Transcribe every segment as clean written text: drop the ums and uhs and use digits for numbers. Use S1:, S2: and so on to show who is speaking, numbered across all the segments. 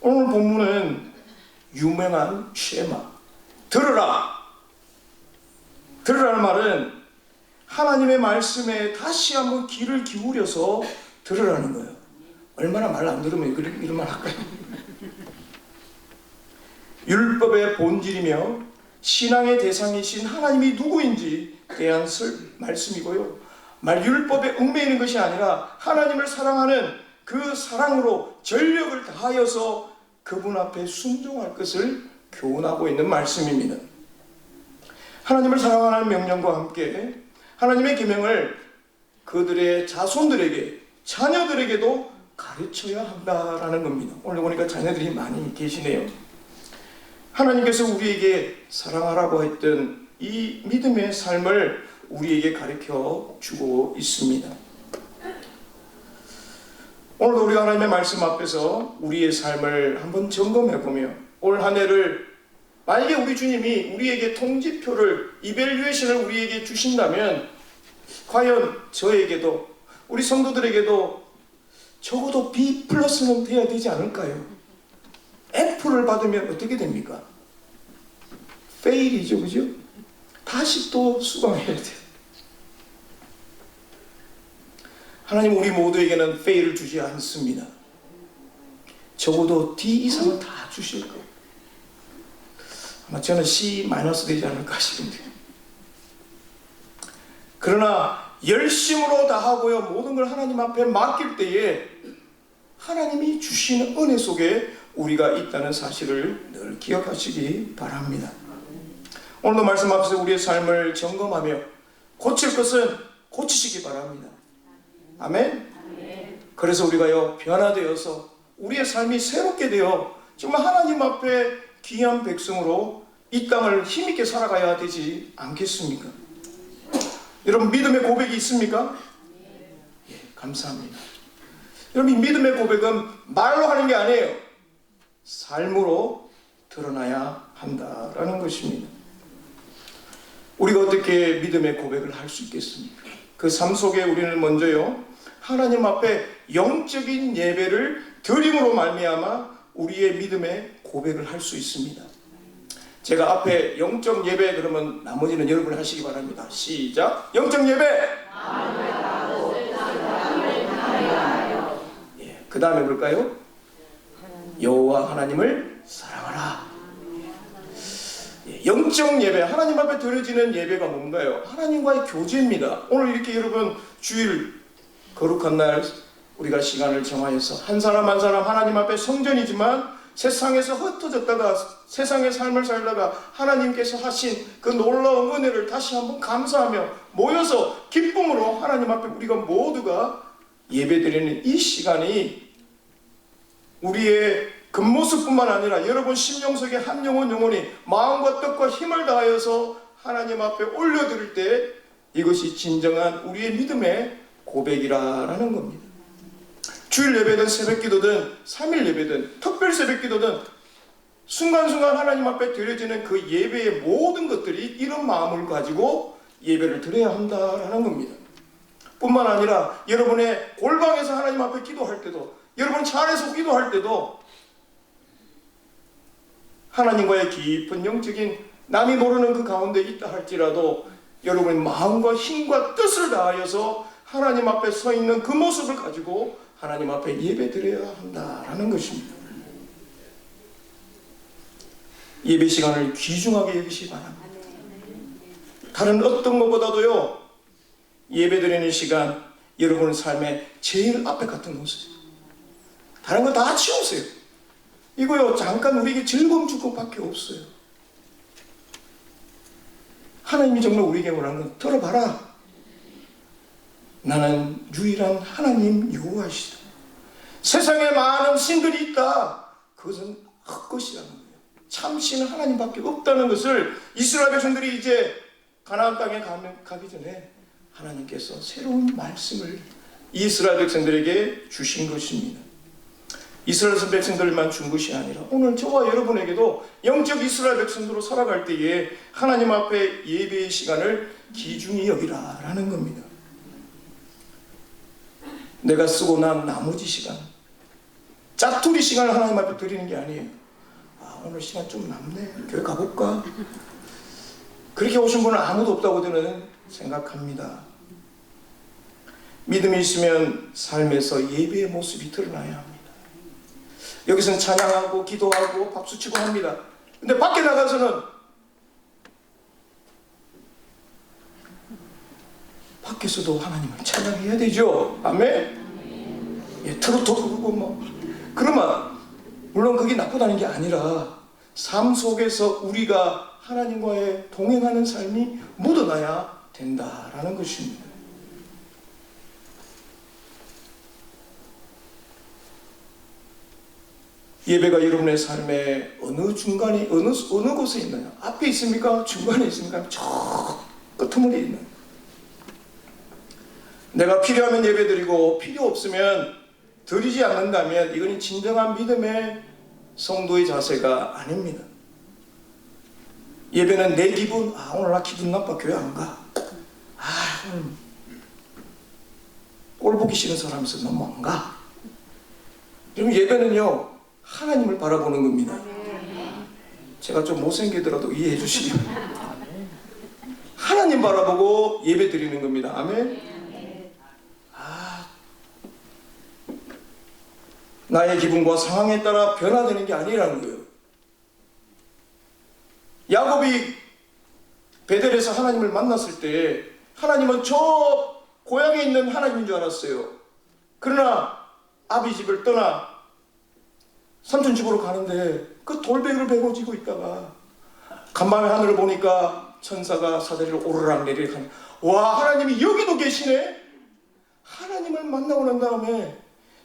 S1: 오늘 본문은 유명한 쉐마, 들으라. 들으라는 말은 하나님의 말씀에 다시 한번 귀를 기울여서 들으라는 거예요. 얼마나 말 안 들으면 이런 말 할까요? 율법의 본질이며 신앙의 대상이신 하나님이 누구인지 대한 말씀이고요. 율법에 얽매이는 것이 아니라 하나님을 사랑하는 그 사랑으로 전력을 다하여서 그분 앞에 순종할 것을 교훈하고 있는 말씀입니다. 하나님을 사랑하는 명령과 함께 하나님의 계명을 그들의 자손들에게, 자녀들에게도 가르쳐야 한다라는 겁니다. 오늘 보니까 자녀들이 많이 계시네요. 하나님께서 우리에게 사랑하라고 했던 이 믿음의 삶을 우리에게 가르쳐 주고 있습니다. 오늘도 우리가 하나님의 말씀 앞에서 우리의 삶을 한번 점검해보며 올 한 해를 만약에 우리 주님이 우리에게 통지표를, 이밸류에이션을 우리에게 주신다면 과연 저에게도, 우리 성도들에게도 적어도 B 플러스는 돼야 되지 않을까요? F를 받으면 어떻게 됩니까? 페일이죠, 그죠? 다시 또 수강해야 돼요. 하나님 우리 모두에게는 페일을 주지 않습니다. 적어도 D 이상은 다 주실 거예요. 아마 저는 C 마이너스 되지 않을까 싶은데, 그러나 열심으로 다하고요 모든 걸 하나님 앞에 맡길 때에 하나님이 주시는 은혜 속에 우리가 있다는 사실을 늘 기억하시기 바랍니다. 오늘도 말씀 앞에서 우리의 삶을 점검하며 고칠 것은 고치시기 바랍니다. 아멘? 그래서 우리가요 변화되어서 우리의 삶이 새롭게 되어 정말 하나님 앞에 귀한 백성으로 이 땅을 힘있게 살아가야 되지 않겠습니까? 여러분 믿음의 고백이 있습니까? 예, 감사합니다. 여러분 이 믿음의 고백은 말로 하는 게 아니에요. 삶으로 드러나야 한다라는 것입니다. 우리가 어떻게 믿음의 고백을 할 수 있겠습니까? 그 삶 속에 우리는 먼저요 하나님 앞에 영적인 예배를 드림으로 말미암아 우리의 믿음의 고백을 할 수 있습니다. 제가 앞에 영적 예배 그러면 나머지는 여러분이 하시기 바랍니다. 시작! 영적 예배! 예, 그 다음에 볼까요? 여호와 하나님을 사랑하라. 예, 영적 예배, 하나님 앞에 드려지는 예배가 뭔가요? 하나님과의 교제입니다. 오늘 이렇게 여러분 주일 거룩한 날 우리가 시간을 정하여서 한 사람 한 사람 하나님 앞에 성전이지만 세상에서 흩어졌다가 세상의 삶을 살다가 하나님께서 하신 그 놀라운 은혜를 다시 한번 감사하며 모여서 기쁨으로 하나님 앞에 우리가 모두가 예배드리는 이 시간이 우리의 겉모습뿐만 아니라 여러분 심령 속에 한 영혼 영혼이 마음과 뜻과 힘을 다하여서 하나님 앞에 올려드릴 때 이것이 진정한 우리의 믿음의 고백이라는 겁니다. 주일 예배든 새벽기도든 3일 예배든 특별 새벽기도든 순간순간 하나님 앞에 드려지는 그 예배의 모든 것들이 이런 마음을 가지고 예배를 드려야 한다라는 겁니다. 뿐만 아니라 여러분의 골방에서 하나님 앞에 기도할 때도, 여러분 차 안에서 기도할 때도 하나님과의 깊은 영적인 남이 모르는 그 가운데 있다 할지라도 여러분의 마음과 힘과 뜻을 다하여서 하나님 앞에 서 있는 그 모습을 가지고 하나님 앞에 예배 드려야 한다라는 것입니다. 예배 시간을 귀중하게 여기시기 바랍니다. 다른 어떤 것보다도요 예배 드리는 시간 여러분의 삶의 제일 앞에 같은 모습이에요. 다른 거 다 치우세요. 이거요 잠깐 우리에게 즐거움 줄 것밖에 없어요. 하나님이 정말 우리에게 원하는 건 들어봐라. 나는 유일한 하나님 여호와시다. 세상에 많은 신들이 있다. 그것은 헛것이라는 거예요. 참 신은 하나님밖에 없다는 것을 이스라엘 백성들이 이제 가나안 땅에 가기 전에 하나님께서 새로운 말씀을 이스라엘 백성들에게 주신 것입니다. 이스라엘 백성들만 준 것이 아니라 오늘 저와 여러분에게도 영적 이스라엘 백성으로 살아갈 때에 하나님 앞에 예배의 시간을 귀중히 여기라라는 겁니다. 내가 쓰고 난 나머지 시간 짜투리 시간을 하나님 앞에 드리는 게 아니에요. 아, 오늘 시간 좀 남네. 교회 가볼까? 그렇게 오신 분은 아무도 없다고 저는 생각합니다. 믿음이 있으면 삶에서 예배의 모습이 드러나야 합니다. 여기서는 찬양하고 기도하고 박수치고 합니다. 근데 밖에 나가서는 밖에서도 하나님을 찬양해야 되죠. 아멘? 예, 트로트 부르고 뭐 그러면 물론 그게 나쁘다는 게 아니라 삶 속에서 우리가 하나님과의 동행하는 삶이 묻어나야 된다라는 것입니다. 예배가 여러분의 삶의 어느 중간에 어느 곳에 있나요? 앞에 있습니까? 중간에 있습니까? 저 끄트머리에 있나요? 내가 필요하면 예배드리고 필요 없으면 드리지 않는다면 이거는 진정한 믿음의 성도의 자세가 아닙니다. 예배는 내 기분, 오늘 나 기분 나빠 교회 안 가. 오늘 꼴 보기 싫은 사람에서 너무 안 가. 그럼 예배는요 하나님을 바라보는 겁니다. 제가 좀 못생기더라도 이해해 주시면 하나님 바라보고 예배 드리는 겁니다. 아멘. 나의 기분과 상황에 따라 변화되는 게 아니라는 거예요. 야곱이 베델에서 하나님을 만났을 때 하나님은 저 고향에 있는 하나님인 줄 알았어요. 그러나 아비 집을 떠나 삼촌 집으로 가는데 그 돌베개를 베고 지고 있다가 간밤에 하늘을 보니까 천사가 사다리를 오르락 내리락 하는, 와, 하나님이 여기도 계시네. 하나님을 만나고 난 다음에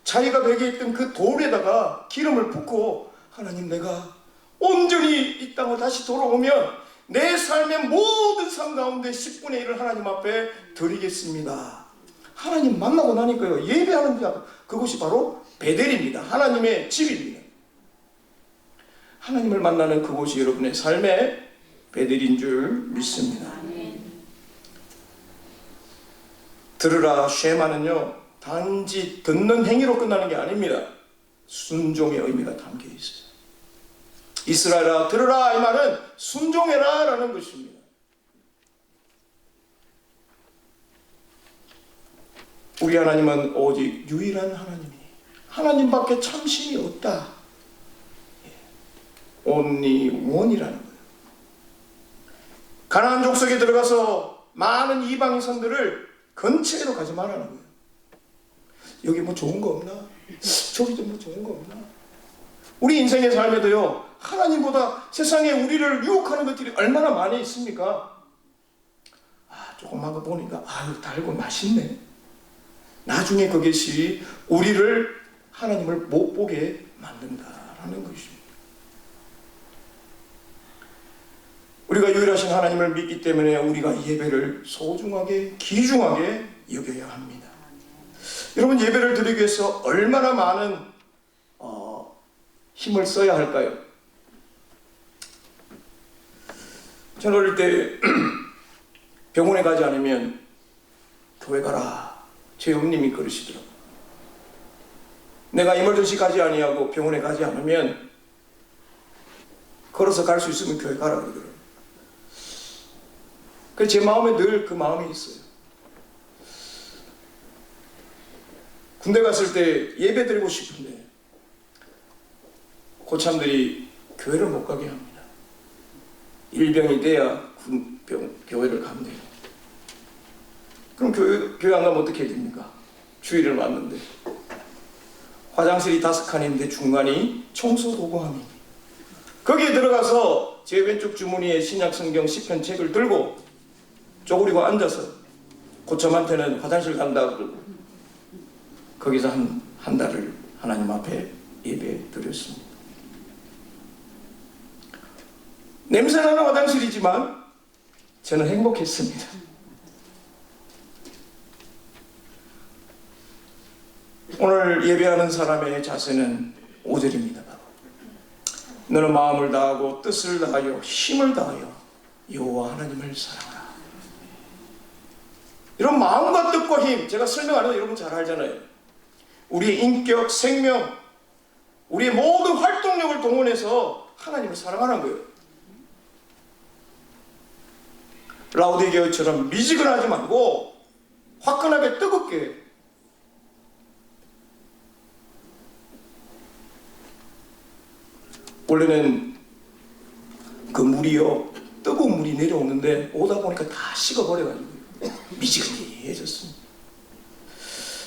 S1: 자기가 베개 있던 그 돌에다가 기름을 붓고, 하나님, 내가 온전히 이 땅으로 다시 돌아오면 내 삶의 모든 삶 가운데 10분의 1을 하나님 앞에 드리겠습니다. 하나님 만나고 나니까요, 예배하는 자, 그곳이 바로 베델입니다. 하나님의 집입니다. 하나님을 만나는 그곳이 여러분의 삶의 베델인 줄 믿습니다. 들으라 쉐마는요 단지 듣는 행위로 끝나는 게 아닙니다. 순종의 의미가 담겨 있어요. 이스라엘아 들으라, 이 말은 순종해라 라는 것입니다. 우리 하나님은 오직 유일한 하나님이, 하나님밖에 참신이 없다. only one이라는 거예요. 가나안 족속에 들어가서 많은 이방인 선들을 근처에로 가지 말라는 거예요. 여기 뭐 좋은 거 없나? 저기 좀 뭐 좋은 거 없나? 우리 인생의 삶에도요, 하나님보다 세상에 우리를 유혹하는 것들이 얼마나 많이 있습니까? 조금만 거 보니까 달고 맛있네. 나중에 그것이 우리를, 하나님을 못 보게 만든다라는 것입니다. 우리가 유일하신 하나님을 믿기 때문에 우리가 예배를 소중하게, 귀중하게 여겨야 합니다. 여러분, 예배를 드리기 위해서 얼마나 많은 힘을 써야 할까요? 저는 어릴 때 병원에 가지 않으면 교회 가라, 제 어머님이 그러시더라고요. 내가 이멀전시 가지 아니하고 병원에 가지 않으면 걸어서 갈 수 있으면 교회 가라 그러더라고요. 그래서 제 마음에 늘 그 마음이 있어요. 군대 갔을 때 예배 드리고 싶은데 고참들이 교회를 못 가게 합니다. 일병이 돼야 교회를 가면 돼요. 그럼 교회 안 가면 어떻게 해야 됩니까? 주일을 맞는데 화장실이 5칸인데 중간이 청소 도구함이, 거기에 들어가서 제 왼쪽 주머니에 신약성경 시편 책을 들고 쪼그리고 앉아서 고참한테는 화장실 간다 그러고 거기서 한 달을 하나님 앞에 예배 드렸습니다. 냄새나는 화장실이지만 저는 행복했습니다. 오늘 예배하는 사람의 자세는 5절입니다. 너는 마음을 다하고 뜻을 다하여 힘을 다하여 여호와 하나님을 사랑하라. 이런 마음과 뜻과 힘, 제가 설명 안 해도 여러분 잘 알잖아요. 우리의 인격, 생명, 우리의 모든 활동력을 동원해서 하나님을 사랑하는 거예요. 라우디게어처럼 미지근하지 말고 화끈하게 뜨겁게. 원래는 그 물이요, 뜨거운 물이 내려오는데 오다 보니까 다 식어버려가지고 미지근해졌습니다.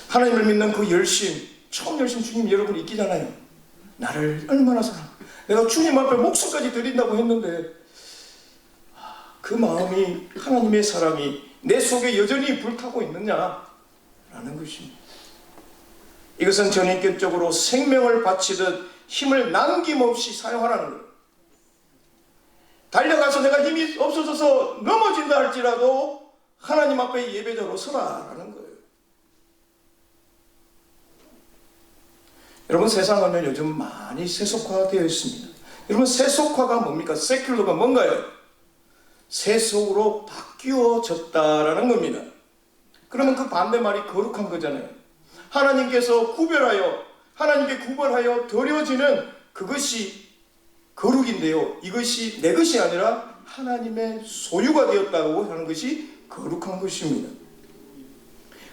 S1: 하나님을 믿는 그 열심, 처음 열심 주님 여러분 있기잖아요. 나를 얼마나 사랑, 내가 주님 앞에 목숨까지 드린다고 했는데 그 마음이, 하나님의 사랑이 내 속에 여전히 불타고 있느냐라는 것입니다. 이것은 전인격적으로 생명을 바치듯 힘을 남김없이 사용하라는 거예요. 달려가서 내가 힘이 없어져서 넘어진다 할지라도 하나님 앞에 예배자로 서라라는 거예요. 여러분, 세상은 요즘 많이 세속화되어 있습니다. 여러분, 세속화가 뭡니까? 세큘러가 뭔가요? 세속으로 바뀌어졌다라는 겁니다. 그러면 그 반대말이 거룩한 거잖아요. 하나님께서 구별하여, 하나님께 구별하여 드려지는 그것이 거룩인데요, 이것이 내 것이 아니라 하나님의 소유가 되었다고 하는 것이 거룩한 것입니다.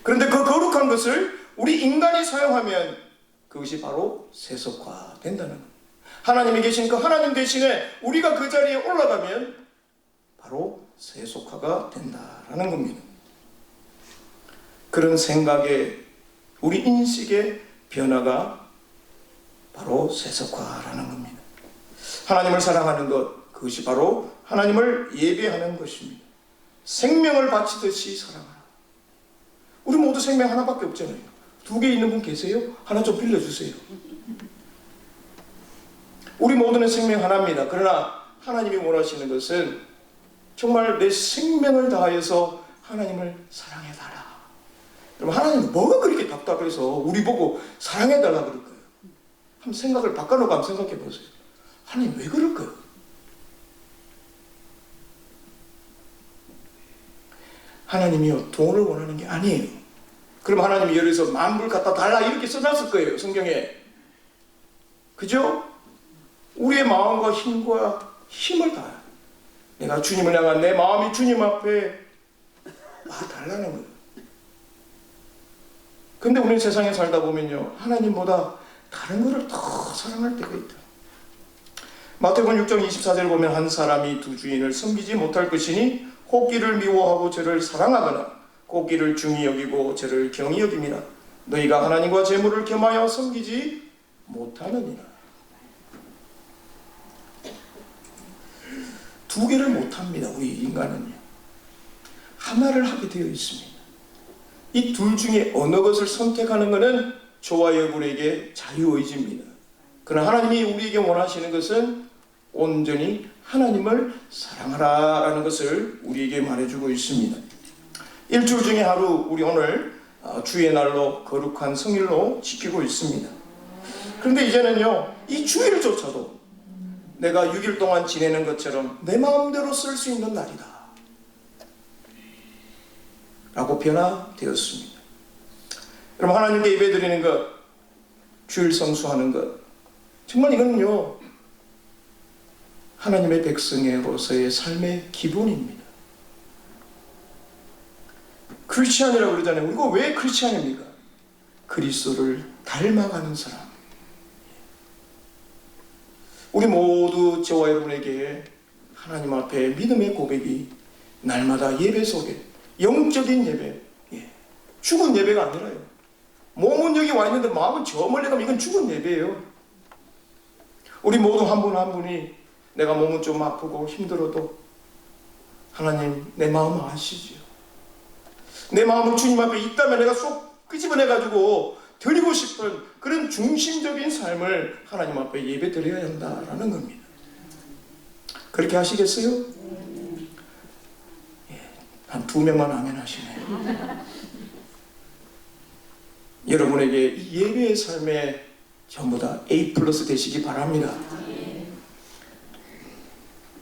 S1: 그런데 그 거룩한 것을 우리 인간이 사용하면 그것이 바로 세속화된다는 겁니다. 하나님이 계신 그 하나님 대신에 우리가 그 자리에 올라가면 바로 세속화가 된다라는 겁니다. 그런 생각에, 우리 인식의 변화가 바로 세속화라는 겁니다. 하나님을 사랑하는 것, 그것이 바로 하나님을 예배하는 것입니다. 생명을 바치듯이 사랑하라. 우리 모두 생명 하나밖에 없잖아요. 2개 있는 분 계세요? 하나 좀 빌려주세요. 우리 모두는 생명 하나입니다. 그러나 하나님이 원하시는 것은 정말 내 생명을 다하여서 하나님을 사랑해달라. 여러분, 하나님은 뭐가 그렇게 답답해서 우리 보고 사랑해달라 그럴까요? 한번 생각을 바꿔놓고 한번 생각해 보세요. 하나님 왜 그럴까요? 하나님이요, 돈을 원하는 게 아니에요. 그럼 하나님이 예를 들어서 만불 갖다 달라 이렇게 써놨을 거예요, 성경에. 그죠? 우리의 마음과 힘을 다해. 내가 주님을 향한 내 마음이 주님 앞에 달라는 거예요. 근데 우리는 세상에 살다 보면요, 하나님보다 다른 것을 더 사랑할 때가 있다. 마태복음 6장 24절을 보면 한 사람이 두 주인을 섬기지 못할 것이니 혹기를 미워하고 저를 사랑하거나 혹기를 중히 여기고 저를 경히 여김이나 너희가 하나님과 재물을 겸하여 섬기지 못하느니라. 2개를 못합니다. 우리 인간은요, 하나를 하게 되어 있습니다. 이 둘 중에 어느 것을 선택하는 것은 저와 여러분에게 자유의지입니다. 그러나 하나님이 우리에게 원하시는 것은 온전히 하나님을 사랑하라라는 것을 우리에게 말해주고 있습니다. 일주일 중에 하루, 우리 오늘 주의 날로 거룩한 성일로 지키고 있습니다. 그런데 이제는요, 이 주일조차도 내가 6일 동안 지내는 것처럼 내 마음대로 쓸 수 있는 날이다 라고 변화되었습니다. 여러분, 하나님께 예배드리는 것, 주일 성수하는 것, 정말 이거는요, 하나님의 백성으로서의 삶의 기본입니다. 크리스찬이라고 그러잖아요. 이거 왜 크리스찬입니까? 그리스도를 닮아가는 사람. 우리 모두, 저와 여러분에게 하나님 앞에 믿음의 고백이 날마다 예배 속에, 영적인 예배, 죽은 예배가 아니라요. 몸은 여기 와 있는데 마음은 저 멀리 가면 이건 죽은 예배예요. 우리 모두 한 분 한 분이 내가 몸은 좀 아프고 힘들어도 하나님 내 마음 아시지요. 내 마음을 주님 앞에 있다면 내가 쏙 끄집어내가지고 드리고 싶은 그런 중심적인 삶을 하나님 앞에 예배 드려야 한다라는 겁니다. 그렇게 하시겠어요? 한 2명만 아멘 하시네요. 여러분에게 이 예배의 삶에 전부 다 A+ 되시기 바랍니다.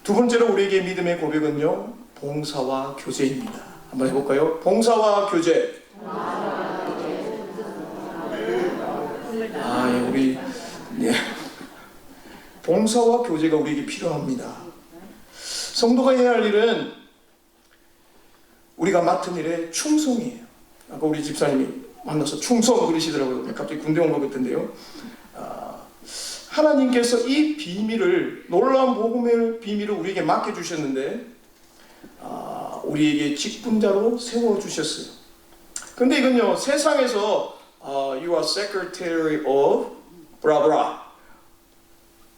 S1: 두 번째로 우리에게 믿음의 고백은요, 봉사와 교제입니다. 한번 해볼까요? 봉사와 교제. 우리 봉사와 교제가 우리에게 필요합니다. 성도가 해야 할 일은 우리가 맡은 일에 충성이에요. 아까 우리 집사님이 만나서 충성 그러시더라고요. 갑자기 군대 온 것 같은데요. 하나님께서 이 비밀을, 놀라운 복음의 비밀을 우리에게 맡겨주셨는데 우리에게 직분자로 세워주셨어요. 근데 이건요, 세상에서 You are secretary of blah blah.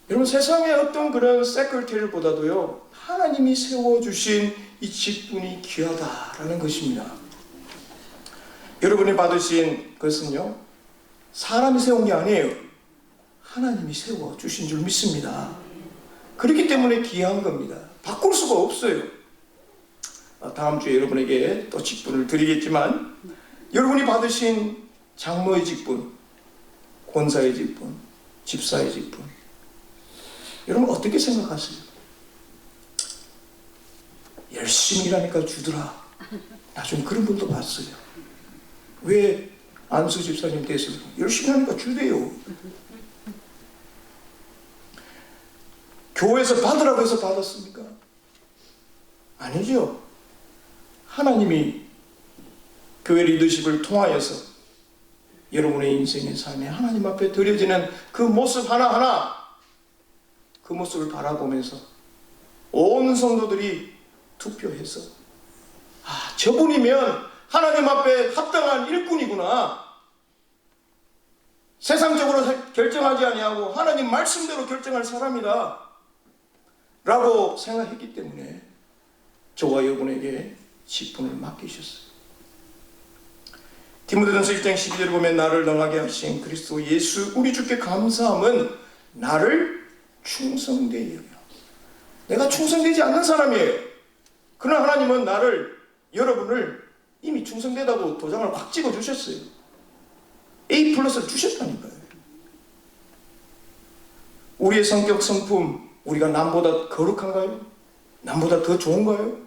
S1: 여러분, 세상의 어떤 그런 secretary보다도요, 하나님이 세워주신 이 직분이 귀하다라는 것입니다. 여러분이 받으신 것은요, 사람이 세운 게 아니에요. 하나님이 세워주신 줄 믿습니다. 그렇기 때문에 귀한 겁니다. 바꿀 수가 없어요. 다음 주에 여러분에게 또 직분을 드리겠지만, 여러분이 받으신 장로의 직분, 권사의 직분, 집사의 직분, 여러분 어떻게 생각하세요? 열심히 일하니까 주더라. 나중에 그런 분도 봤어요. 왜 안수 집사님 돼서 열심히 하니까 주대요. 교회에서 받으라고 해서 받았습니까? 아니죠. 하나님이 교회 리더십을 통하여서 여러분의 인생의 삶에 하나님 앞에 드려지는 그 모습 하나하나, 그 모습을 바라보면서 온 성도들이 투표해서 저분이면 하나님 앞에 합당한 일꾼이구나, 세상적으로 결정하지 아니하고 하나님 말씀대로 결정할 사람이다 라고 생각했기 때문에 저와 여러분에게 직분을 맡기셨어요. 디모데전서 1장 12절을 보면 나를 능하게 하신 그리스도 예수 우리 주께 감사함은 나를 충성되게 여겨. 내가 충성되지 않는 사람이에요. 그러나 하나님은 여러분을 이미 충성되다고 도장을 확 찍어 주셨어요. A 플러스를 주셨다니까요. 우리의 성격 성품, 우리가 남보다 거룩한가요? 남보다 더 좋은가요?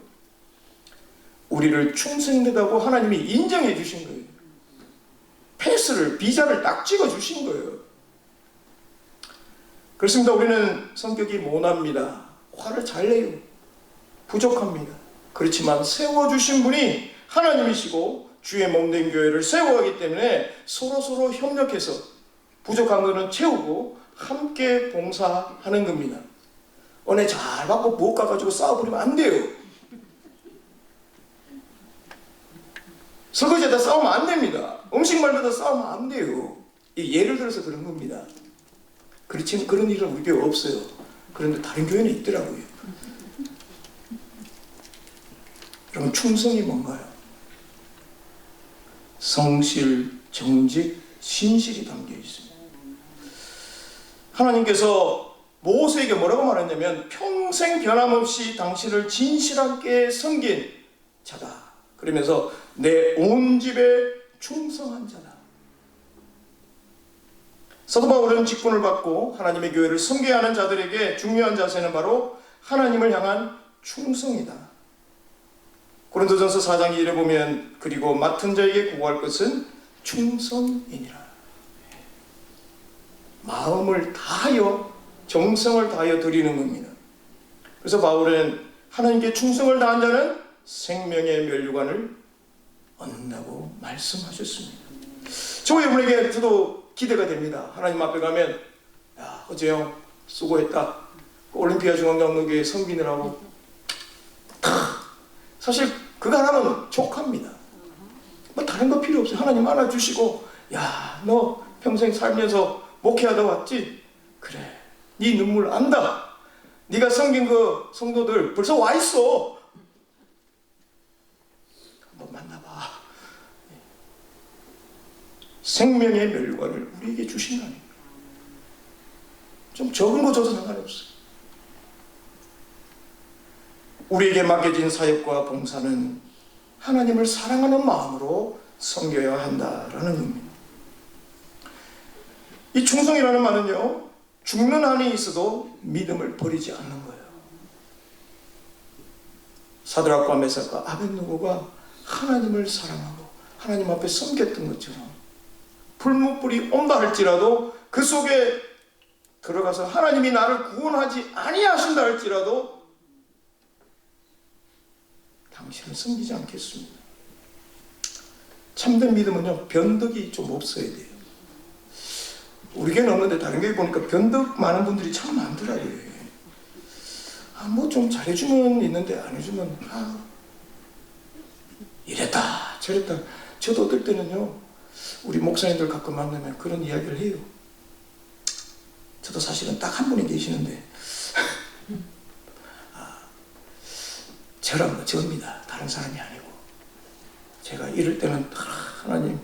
S1: 우리를 충성되다고 하나님이 인정해 주신 거예요. 패스를, 비자를 딱 찍어 주신 거예요. 그렇습니다. 우리는 성격이 모납니다. 화를 잘 내요. 부족합니다. 그렇지만 세워주신 분이 하나님이시고 주의 몸된 교회를 세워가기 때문에 서로 협력해서 부족한 것은 채우고 함께 봉사하는 겁니다. 은혜 잘 받고 부엌 가가지고 싸워버리면 안 돼요. 설거지에다 싸우면 안 됩니다. 음식 말고도 싸우면 안 돼요. 예를 들어서 그런 겁니다. 그렇지만 그런 일은 우리 교회 없어요. 그런데 다른 교회는 있더라고요. 그럼 충성이 뭔가요? 성실, 정직, 신실이 담겨 있습니다. 하나님께서 모세에게 뭐라고 말했냐면 평생 변함없이 당신을 진실하게 섬긴 자다. 그러면서 내 온 집에 충성한 자다. 사도 바울은 직분을 받고 하나님의 교회를 섬겨야 하는 자들에게 중요한 자세는 바로 하나님을 향한 충성이다. 고린도전서 4장 2절에 보면 그리고 맡은 자에게 구할 것은 충성이니라. 마음을 다하여 정성을 다하여 드리는 겁니다. 그래서 바울은 하나님께 충성을 다한 자는 생명의 면류관을 얻는다고 말씀하셨습니다. 저와 여러분에게 저도 기대가 됩니다. 하나님 앞에 가면 어제요 수고했다. 올림피아 중앙장로교회 섬기느라고 사실 그거 하나면 족합니다. 뭐 다른 거 필요 없어요. 하나님 안아주시고 너 평생 살면서 목회하다 왔지? 그래, 네 눈물 안다. 네가 섬긴 그 성도들 벌써 와 있어. 한번 만나봐. 생명의 멸관을 우리에게 주신다니. 좀 적은 거 줘도 상관이 없어요. 우리에게 맡겨진 사역과 봉사는 하나님을 사랑하는 마음으로 섬겨야 한다라는 겁니다. 이 충성이라는 말은요, 죽는 한이 있어도 믿음을 버리지 않는 거예요. 사드락과 메삭과 아벳느고가 하나님을 사랑하고 하나님 앞에 섬겼던 것처럼 불못불이 온다 할지라도 그 속에 들어가서 하나님이 나를 구원하지 아니하신다 할지라도 당신을 섬기지 않겠습니다. 참된 믿음은요, 변덕이 좀 없어야 돼요. 우리 교회는 없는데 다른 교회 보니까 변덕 많은 분들이 참 많더라고요. 뭐 좀 잘해주면 있는데 안 해주면 이랬다 저랬다. 저도 어떨 때는요, 우리 목사님들 가끔 만나면 그런 이야기를 해요. 저도 사실은 딱 한 분이 계시는데 저랑 저입니다. 다른 사람이 아니고. 제가 이럴 때는 하나님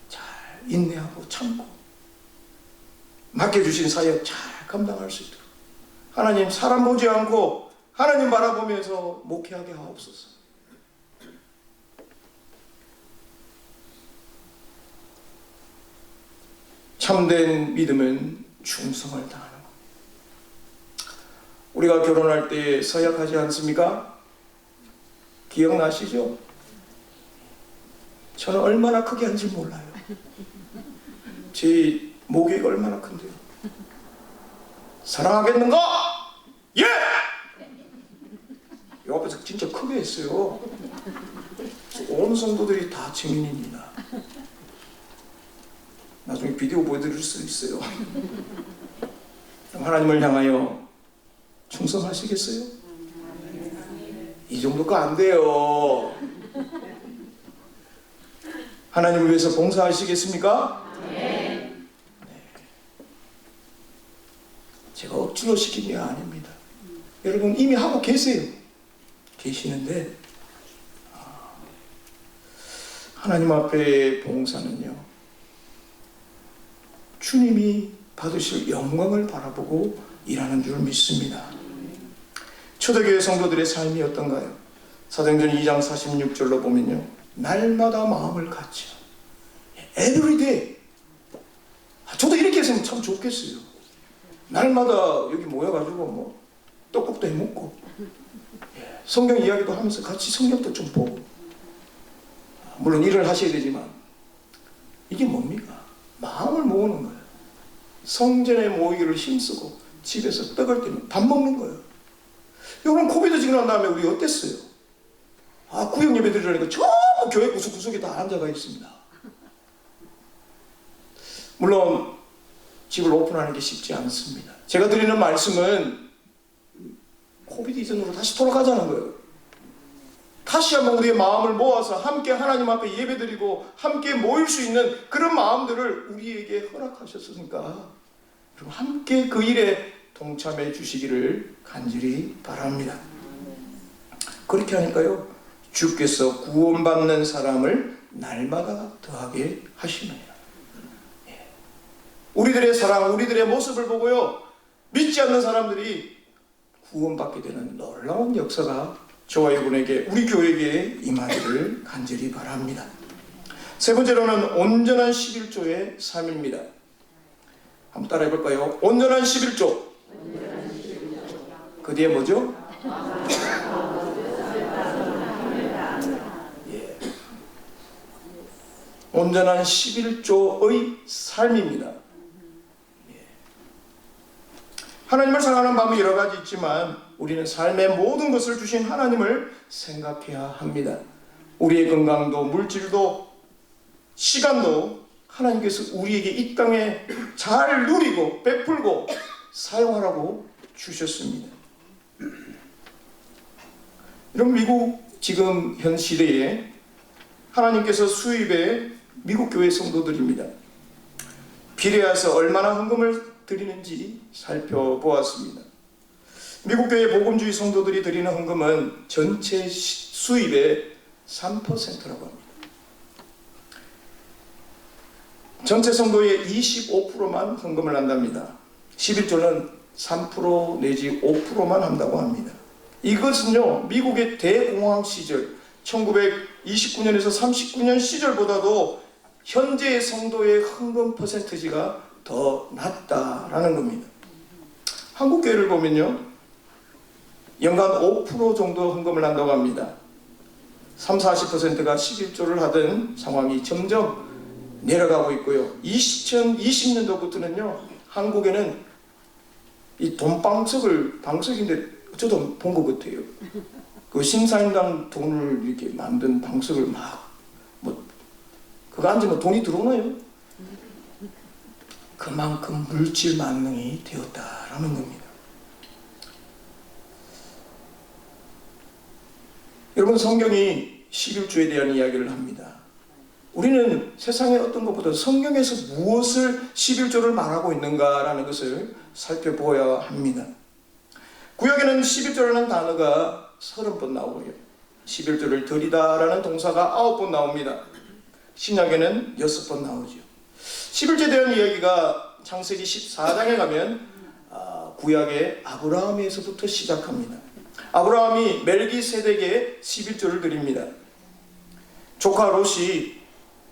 S1: 잘 인내하고 참고 맡겨주신 사역 잘 감당할 수 있도록 하나님 사람 보지 않고 하나님 바라보면서 목회하게 하옵소서. 참된 믿음은 충성을 다하는 것. 우리가 결혼할 때 서약하지 않습니까? 기억나시죠? 저는 얼마나 크게 한지 몰라요. 제 목이 얼마나 큰데요. 사랑하겠는가? 예! 이 앞에서 진짜 크게 했어요. 온 성도들이 다 증인입니다. 나중에 비디오 보여드릴 수 있어요. 하나님을 향하여 충성하시겠어요? 이 정도가 안 돼요. 하나님을 위해서 봉사하시겠습니까? 네. 제가 억지로 시킨 게 아닙니다. 여러분 이미 하고 계세요. 계시는데 하나님 앞에 봉사는요, 주님이 받으실 영광을 바라보고 일하는 줄 믿습니다. 초대교회 성도들의 삶이 어떤가요? 사도행전 2장 46절로 보면요, 날마다 마음을 같이 every day. 저도 이렇게 했으면 참 좋겠어요. 날마다 여기 모여가지고 뭐 떡국도 해먹고 성경 이야기도 하면서 같이 성경도 좀 보고, 물론 일을 하셔야 되지만 이게 뭡니까? 마음을 모으는 거예요. 성전에 모이기를 힘쓰고 집에서 떡을 떼면 밥 먹는 거예요. 여러분 코비드 지난 다음에 우리 어땠어요? 구역 예배 드리려니까 전부 교회 구석구석에 다 앉아가 있습니다. 물론 집을 오픈하는 게 쉽지 않습니다. 제가 드리는 말씀은 코비드 이전으로 다시 돌아가자는 거예요. 다시 한번 우리의 마음을 모아서 함께 하나님 앞에 예배드리고 함께 모일 수 있는 그런 마음들을 우리에게 허락하셨으니까 여러분 함께 그 일에 동참해 주시기를 간절히 바랍니다. 그렇게 하니까요, 주께서 구원받는 사람을 날마다 더하게 하십니다. 우리들의 사랑, 우리들의 모습을 보고요, 믿지 않는 사람들이 구원받게 되는 놀라운 역사가 저와 여러분에게, 우리 교회에 임하기를 간절히 바랍니다. 세 번째로는 온전한 11조의 삶입니다. 한번 따라해 볼까요? 온전한 11조. 그 뒤에 뭐죠? 예. 온전한 11조의 삶입니다. 예. 하나님을 사랑하는 마음이 여러 가지 있지만 우리는 삶의 모든 것을 주신 하나님을 생각해야 합니다. 우리의 건강도 물질도 시간도 하나님께서 우리에게 이 땅에 잘 누리고 베풀고 사용하라고 주셨습니다. 이런 미국 지금 현 시대에 하나님께서 수입의 미국 교회 성도들입니다. 비례해서 얼마나 헌금을 드리는지 살펴보았습니다. 미국 교회 복음주의 성도들이 드리는 헌금은 전체 수입의 3%라고 합니다. 전체 성도의 25%만 헌금을 한답니다. 11조는 3% 내지 5%만 한다고 합니다. 이것은요, 미국의 대공황 시절 1929년에서 39년 시절보다도 현재의 성도의 헌금 퍼센티지가 더 낮다라는 겁니다. 한국 교회를 보면요, 연간 5% 정도 헌금을 한다고 합니다. 30-40%가 11조를 하던 상황이 점점 내려가고 있고요. 2020년도부터는요 한국에는 이 돈방석을, 방석인데 저도 본 것 같아요. 그 신사임당 돈을 이렇게 만든 방석을 그거 앉으면 돈이 들어오나요? 그만큼 물질 만능이 되었다라는 겁니다. 여러분, 성경이 11조에 대한 이야기를 합니다. 우리는 세상의 어떤 것보다 성경에서 무엇을 11조를 말하고 있는가라는 것을 살펴보아야 합니다. 구약에는 11조라는 단어가 30번 나오고요. 11조를 드리다라는 동사가 9번 나옵니다. 신약에는 6번 나오죠. 11조에 대한 이야기가 창세기 14장에 가면 구약의 아브라함에서부터 시작합니다. 아브라함이 멜기세덱에 11조를 드립니다. 조카 롯이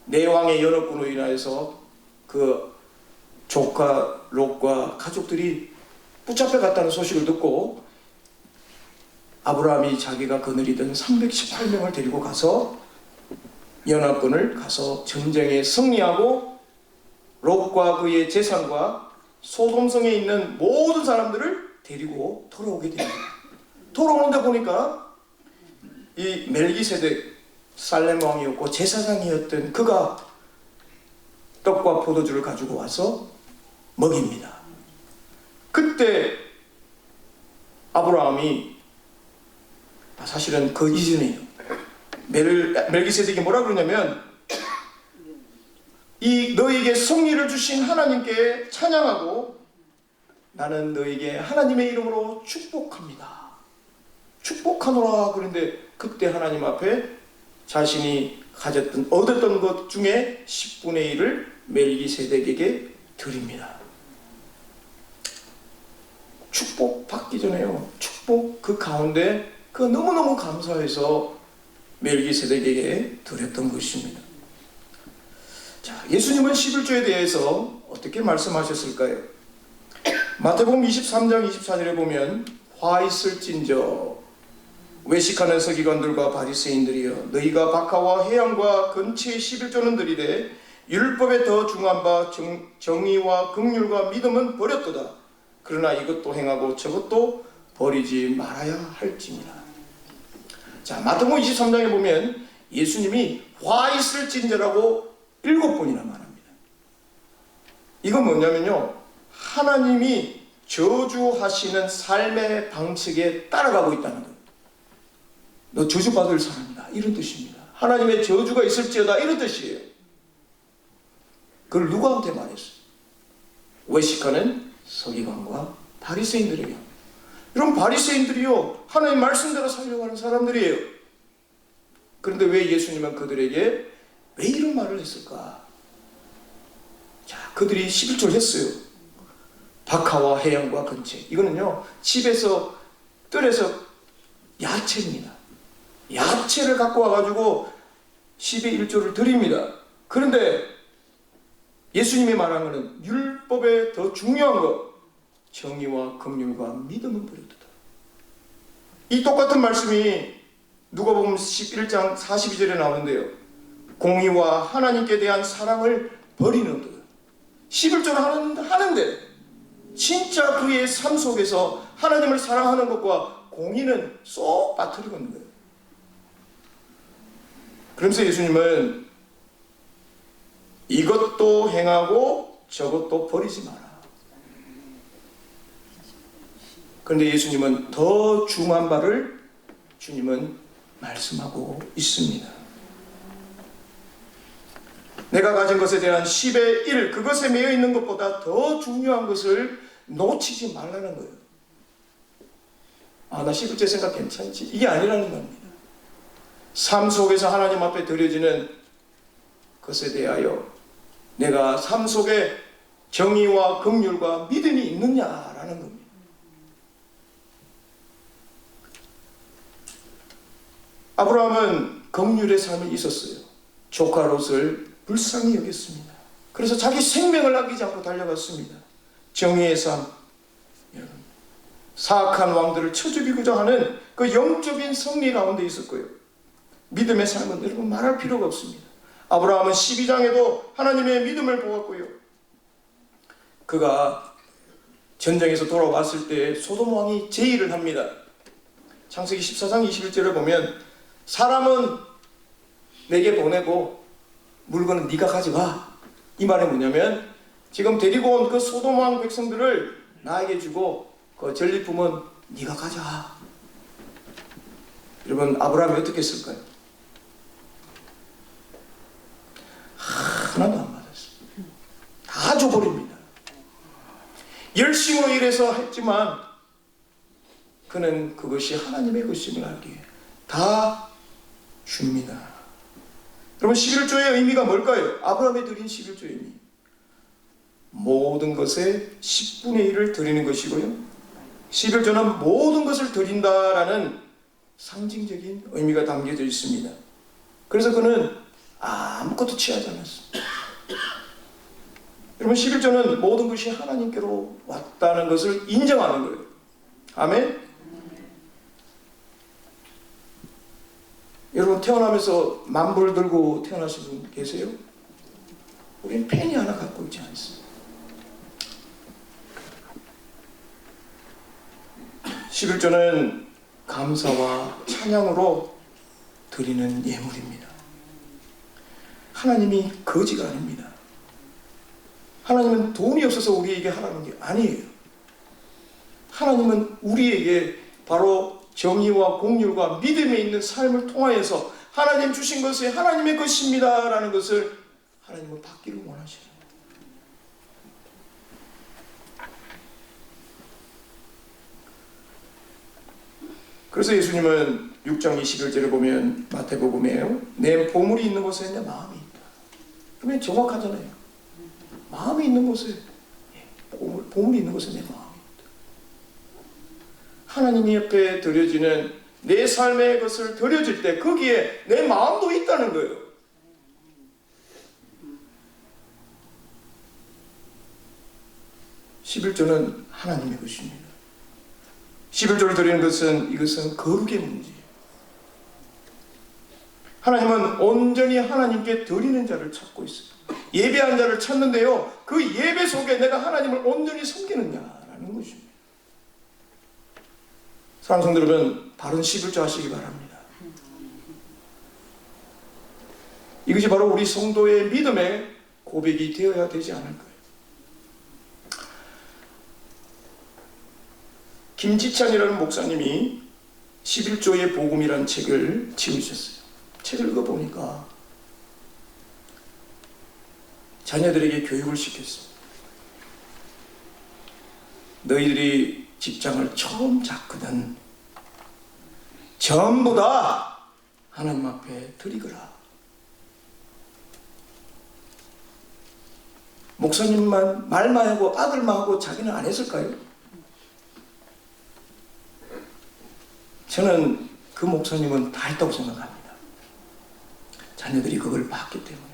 S1: 내왕의 연합군으로 인하여서 그 조카 롯과 가족들이 붙잡혀 갔다는 소식을 듣고 아브라함이 자기가 거느리던 318명을 데리고 가서 연합군을 가서 전쟁에 승리하고 롯과 그의 재산과 소돔성에 있는 모든 사람들을 데리고 돌아오게 됩니다. 돌아오는데 보니까 이 멜기세덱 살렘 왕이었고 제사장이었던 그가 떡과 포도주를 가지고 와서 먹입니다. 그때 아브라함이 사실은 그 이전에요. 멜기세덱이 뭐라 그러냐면 이 너에게 승리를 주신 하나님께 찬양하고 나는 너에게 하나님의 이름으로 축복합니다. 축복하노라. 그런데 그때 하나님 앞에 자신이 얻었던 것 중에 10분의 1을 멜기세덱에게 드립니다. 축복 받기 전에요. 축복 그 가운데 그 너무너무 감사해서 멜기세덱에게 드렸던 것입니다. 자, 예수님은 11조에 대해서 어떻게 말씀하셨을까요? 마태복음 23장 24절에 보면 화 있을진저 외식하는 서기관들과 바리새인들이여 너희가 박하와 해양과 근처의 11조는 드리되 율법에 더 중한 바 정의와 긍휼과 믿음은 버렸도다. 그러나 이것도 행하고 저것도 버리지 말아야 할지니라. 자, 마태복음 23장에 보면 예수님이 화 있을진저라고 7번이나 말합니다. 이건 뭐냐면요, 하나님이 저주하시는 삶의 방식에 따라가고 있다는 거예요. 너 저주받을 사람이다, 이런 뜻입니다. 하나님의 저주가 있을지어다, 이런 뜻이에요. 그걸 누구한테 말했어요? 외식하는 서기관과 바리새인들에게. 이런 바리새인들이요, 하나님 말씀대로 살려고 하는 사람들이에요. 그런데 왜 예수님은 그들에게 왜 이런 말을 했을까? 자, 그들이 11조를 했어요. 박하와 해양과 근처. 이거는요, 집에서 뜰에서 야채입니다. 야채를 갖고 와가지고 10의 1조를 드립니다. 그런데 예수님이 말한 것은 율법에 더 중요한 것, 정의와 긍휼과 믿음은 버렸다. 이 똑같은 말씀이 누가복음 11장 42절에 나오는데요, 공의와 하나님께 대한 사랑을 버리는 것. 11조를 하는데 진짜 그의 삶 속에서 하나님을 사랑하는 것과 공의는 쏙 빠뜨리고 있는 거예요. 그러면서 예수님은 이것도 행하고 저것도 버리지 마라. 그런데 예수님은 더 중요한 바를 주님은 말씀하고 있습니다. 내가 가진 것에 대한 10의 1, 그것에 매여 있는 것보다 더 중요한 것을 놓치지 말라는 거예요. 나 11조 생각 괜찮지? 이게 아니라는 겁니다. 삶 속에서 하나님 앞에 드려지는 것에 대하여 내가 삶 속에 정의와 긍휼과 믿음이 있느냐라는 겁니다. 아브라함은 긍휼의 삶이 있었어요. 조카 롯을 불쌍히 여겼습니다. 그래서 자기 생명을 아끼지 않고 달려갔습니다. 정의의 삶, 여러분, 사악한 왕들을 쳐죽이고자 하는 그 영적인 승리 가운데 있을 거예요. 믿음의 삶은 여러분 말할 필요가 없습니다. 아브라함은 12장에도 하나님의 믿음을 보았고요, 그가 전쟁에서 돌아왔을 때 소돔 왕이 제의를 합니다. 창세기 14장 21절을 보면 사람은 내게 보내고 물건은 네가 가져가. 이 말이 뭐냐면 지금 데리고 온 그 소돔 왕 백성들을 나에게 주고 그 전리품은 네가 가져가. 여러분, 아브라함이 어떻게 했을까요? 하나도 안 받았어요. 다 줘버립니다. 열심으로 일해서 했지만 그는 그것이 하나님의 것임을 알기에 다 줍니다. 여러분, 11조의 의미가 뭘까요? 아브라함이 드린 11조의 의미, 모든 것의 10분의 1을 드리는 것이고요, 11조는 모든 것을 드린다라는 상징적인 의미가 담겨져 있습니다. 그래서 그는 아무것도 취하지 않았습니다. 여러분, 11조는 모든 것이 하나님께로 왔다는 것을 인정하는 거예요. 아멘? 여러분, 태어나면서 만불 들고 태어나신 분 계세요? 우리는 펜이 하나 갖고 있지 않습니다. 11조는 감사와 찬양으로 드리는 예물입니다. 하나님이 거지가 아닙니다. 하나님은 돈이 없어서 우리에게 하라는 게 아니에요. 하나님은 우리에게 바로 정의와 공율과 믿음에 있는 삶을 통하여서 하나님 주신 것이 하나님의 것입니다 라는 것을 하나님은 받기를 원하시는. 그래서 예수님은 6장 21절을 보면 마태복음이에요. 내 보물이 있는 곳에 내 마음이 있다. 그러면 정확하잖아요. 마음이 있는 곳에, 보물이 있는 곳에 내 마음이 있다. 하나님 옆에 드려지는 내 삶의 것을 드려질 때 거기에 내 마음도 있다는 거예요. (11조는) 하나님의 것입니다. 11조를 드리는 것은 이것은 거룩의 문제예요. 하나님은 온전히 하나님께 드리는 자를 찾고 있어요. 예배하는 자를 찾는데요, 그 예배 속에 내가 하나님을 온전히 섬기느냐라는 것입니다. 사랑하는 성도 여러분, 바른 11조 하시기 바랍니다. 이것이 바로 우리 성도의 믿음의 고백이 되어야 되지 않을까요? 김지찬이라는 목사님이 11조의 복음이라는 책을 지으셨어요. 책을 읽어보니까 자녀들에게 교육을 시켰습니다. 너희들이 직장을 처음 잡거든 전부 다 하나님 앞에 드리거라. 목사님만 말만 하고 아들만 하고 자기는 안 했을까요? 저는 그 목사님은 다 했다고 생각합니다. 자녀들이 그걸 봤기 때문에.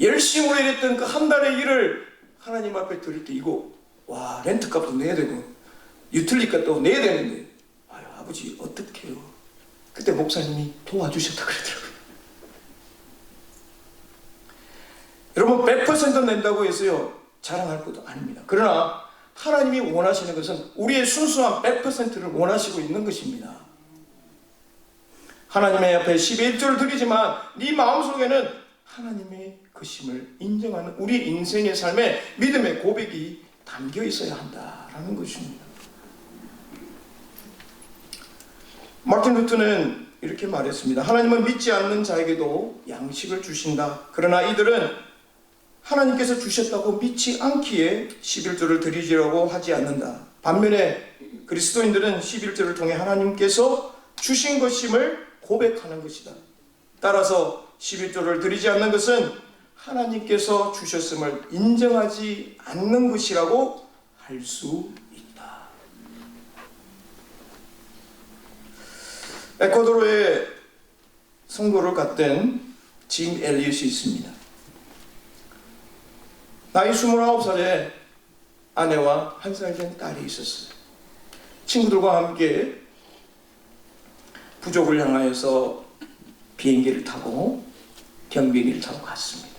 S1: 열심히 일했던 그 한 달의 일을 하나님 앞에 드릴 때 이거 와 렌트값도 내야 되고 유틸리 값도 내야 되는데 아유 아버지 어떡해요. 그때 목사님이 도와주셨다 그러더라고요. 여러분 100% 낸다고 해서요 자랑할 것도 아닙니다. 그러나 하나님이 원하시는 것은 우리의 순수한 100%를 원하시고 있는 것입니다. 하나님의 앞에 11조를 드리지만 네 마음속에는 하나님의 것임을 인정하는 우리 인생의 삶에 믿음의 고백이 담겨 있어야 한다라는 것입니다. 마틴 루터는 이렇게 말했습니다. 하나님은 믿지 않는 자에게도 양식을 주신다. 그러나 이들은 하나님께서 주셨다고 믿지 않기에 11조를 드리지라고 하지 않는다. 반면에 그리스도인들은 11조를 통해 하나님께서 주신 것임을 고백하는 것이다. 따라서 11조를 드리지 않는 것은 하나님께서 주셨음을 인정하지 않는 것이라고 할 수 있다. 에콰도르에 선교를 갔던 짐 엘리엇이 있습니다. 나이 29살에 아내와 1살 된 딸이 있었어요. 친구들과 함께 부족을 향하여서 비행기를 타고 경비기를 타고 갔습니다.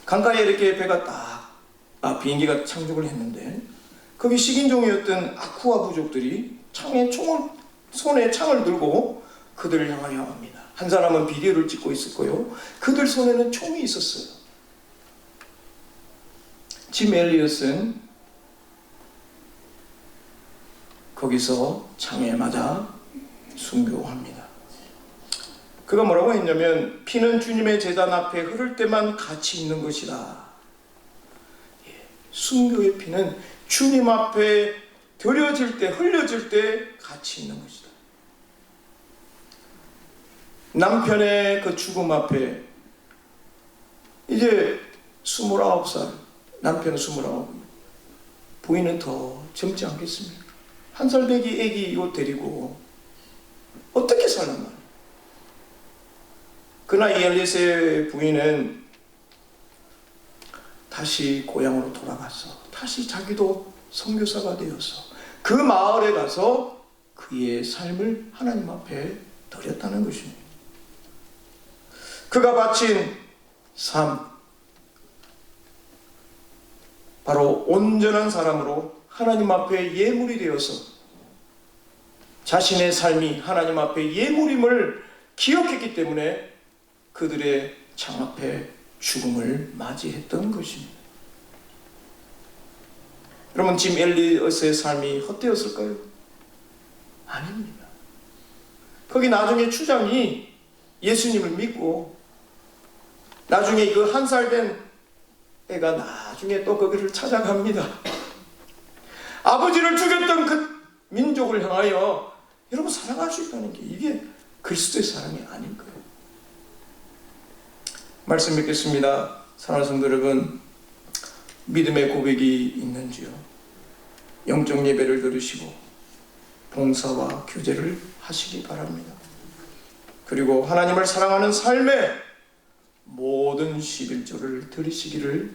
S1: 강가에 이렇게 배가 딱 비행기가 착륙을 했는데 거기 식인종이었던 아쿠아 부족들이 손에 창을 들고 그들을 향하여 합니다. 한 사람은 비디오를 찍고 있었고요. 그들 손에는 총이 있었어요. 짐 엘리엇은 거기서 창에 맞아 순교합니다. 그가 뭐라고 했냐면 피는 주님의 제단 앞에 흐를 때만 가치 있는 것이다. 순교의 피는 주님 앞에 드려질 때, 흘려질 때 가치 있는 것이다. 남편의 그 죽음 앞에 이제 29살, 남편은 29, 부인은 더 젊지 않겠습니까? 한 살 되기 애기 이거 데리고 어떻게 살란 말이에요? 그러나 이 엘리세의 부인은 다시 고향으로 돌아가서 다시 자기도 선교사가 되어서 그 마을에 가서 그의 삶을 하나님 앞에 드렸다는 것입니다. 그가 바친 삶, 바로 온전한 사람으로 하나님 앞에 예물이 되어서 자신의 삶이 하나님 앞에 예물임을 기억했기 때문에 그들의 창 앞에 죽음을 맞이했던 것입니다. 여러분, 짐 엘리엇의 삶이 헛되었을까요? 아닙니다. 거기 나중에 추장이 예수님을 믿고 나중에 그 한 살 된 애가 나중에 또 거기를 찾아갑니다. 아버지를 죽였던 그 민족을 향하여 여러분 사랑할 수 있다는 게 이게 그리스도의 사랑이 아닐까요? 말씀 뵙겠습니다. 사랑하는 성도 여러분, 믿음의 고백이 있는지요? 영적 예배를 들으시고 봉사와 교제를 하시기 바랍니다. 그리고 하나님을 사랑하는 삶에 모든 11조를 드리시기를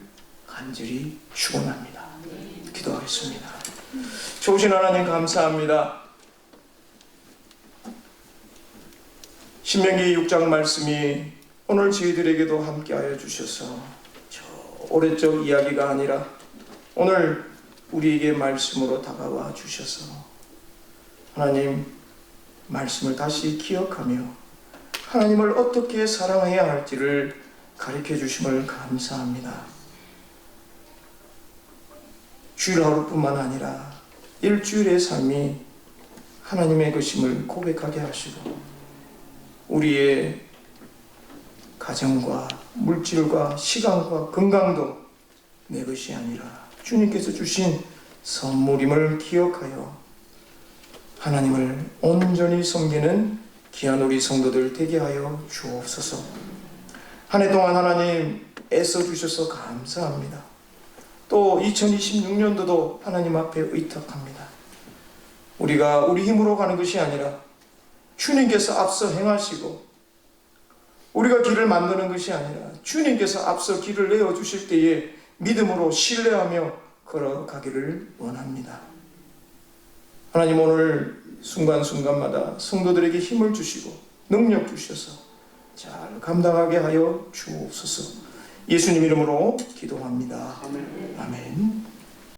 S1: 간절히 축원합니다. 기도하겠습니다. 좋으신 하나님 감사합니다. 신명기 6장 말씀이 오늘 저희들에게도 함께하여 주셔서 저 오래적 이야기가 아니라 오늘 우리에게 말씀으로 다가와 주셔서 하나님 말씀을 다시 기억하며 하나님을 어떻게 사랑해야 할지를 가르쳐 주심을 감사합니다. 주일 하루뿐만 아니라 일주일의 삶이 하나님의 것임을 고백하게 하시고 우리의 가정과 물질과 시간과 건강도 내 것이 아니라 주님께서 주신 선물임을 기억하여 하나님을 온전히 섬기는 귀한 우리 성도들 되게 하여 주옵소서. 한 해 동안 하나님 애써주셔서 감사합니다. 또 2026년도도 하나님 앞에 의탁합니다. 우리가 우리 힘으로 가는 것이 아니라 주님께서 앞서 행하시고 우리가 길을 만드는 것이 아니라 주님께서 앞서 길을 내어주실 때에 믿음으로 신뢰하며 걸어가기를 원합니다. 하나님 오늘 순간순간마다 성도들에게 힘을 주시고 능력 주셔서 잘 감당하게 하여 주옵소서. 예수님 이름으로 기도합니다. 아멘.